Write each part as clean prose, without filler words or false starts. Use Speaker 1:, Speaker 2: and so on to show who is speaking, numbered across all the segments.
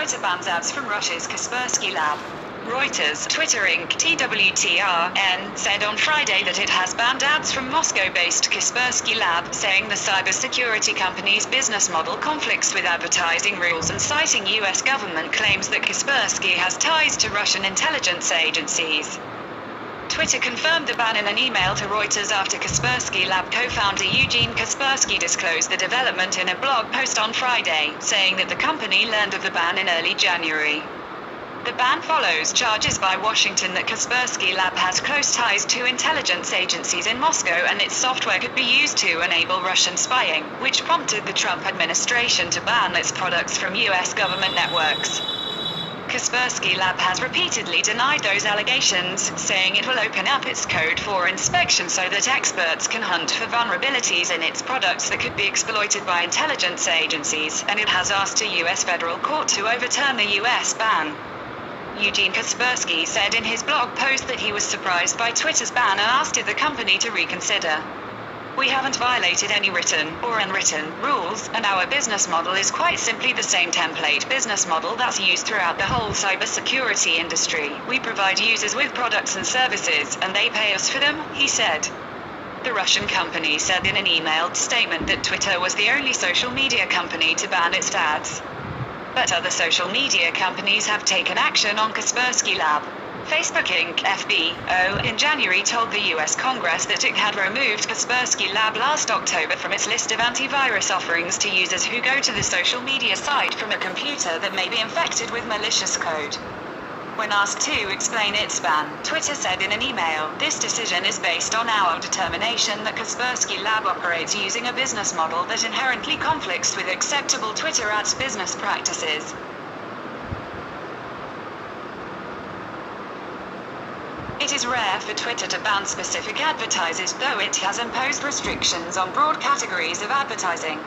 Speaker 1: Twitter bans ads from Russia's Kaspersky Lab. Reuters, Twitter Inc. (TWTRN) said on Friday that it has banned ads from Moscow-based Kaspersky Lab, saying the cybersecurity company's business model conflicts with advertising rules and citing U.S. government claims that Kaspersky has ties to Russian intelligence agencies. Twitter confirmed the ban in an email to Reuters after Kaspersky Lab co-founder Eugene Kaspersky disclosed the development in a blog post on Friday, saying that the company learned of the ban in early January. The ban follows charges by Washington that Kaspersky Lab has close ties to intelligence agencies in Moscow and its software could be used to enable Russian spying, which prompted the Trump administration to ban its products from U.S. government networks. Kaspersky Lab has repeatedly denied those allegations, saying it will open up its code for inspection so that experts can hunt for vulnerabilities in its products that could be exploited by intelligence agencies, and it has asked a U.S. federal court to overturn the U.S. ban. Eugene Kaspersky said in his blog post that he was surprised by Twitter's ban and asked the company to reconsider. "We haven't violated any written or unwritten rules, and our business model is quite simply the same template business model that's used throughout the whole cybersecurity industry. We provide users with products and services, and they pay us for them," he said. The Russian company said in an emailed statement that Twitter was the only social media company to ban its ads. But other social media companies have taken action on Kaspersky Lab. Facebook Inc. (FBO) in January told the U.S. Congress that it had removed Kaspersky Lab last October from its list of antivirus offerings to users who go to the social media site from a computer that may be infected with malicious code. When asked to explain its ban, Twitter said in an email, "This decision is based on our determination that Kaspersky Lab operates using a business model that inherently conflicts with acceptable Twitter ads business practices." It is rare for Twitter to ban specific advertisers, though it has imposed restrictions on broad categories of advertising.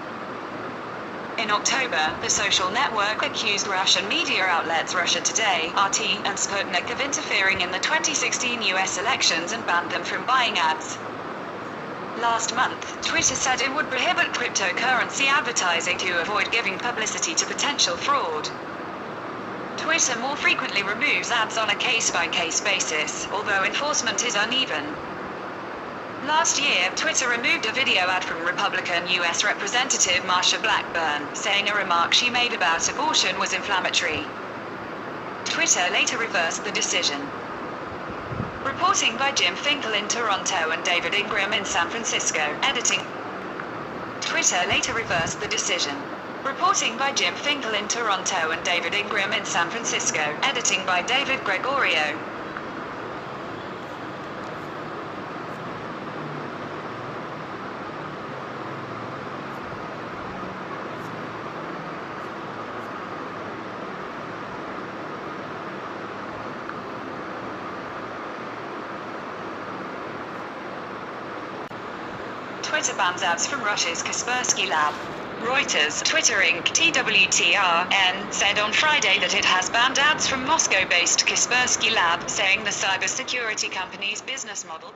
Speaker 1: In October, the social network accused Russian media outlets Russia Today, RT, and Sputnik of interfering in the 2016 US elections and banned them from buying ads. Last month, Twitter said it would prohibit cryptocurrency advertising to avoid giving publicity to potential fraud. Twitter more frequently removes ads on a case-by-case basis, although enforcement is uneven. Last year, Twitter removed a video ad from Republican U.S. Representative Marsha Blackburn, saying a remark she made about abortion was inflammatory. Twitter later reversed the decision. Reporting by Jim Finkle in Toronto and David Ingram in San Francisco, editing. Twitter later reversed the decision. Reporting by Jim Finkle in Toronto and David Ingram in San Francisco, editing by David Gregorio. Twitter bans ads from Russia's Kaspersky Lab. Reuters, Twitter Inc. (TWTRN) said on Friday that it has banned ads from Moscow-based Kaspersky Lab, saying the cybersecurity company's business model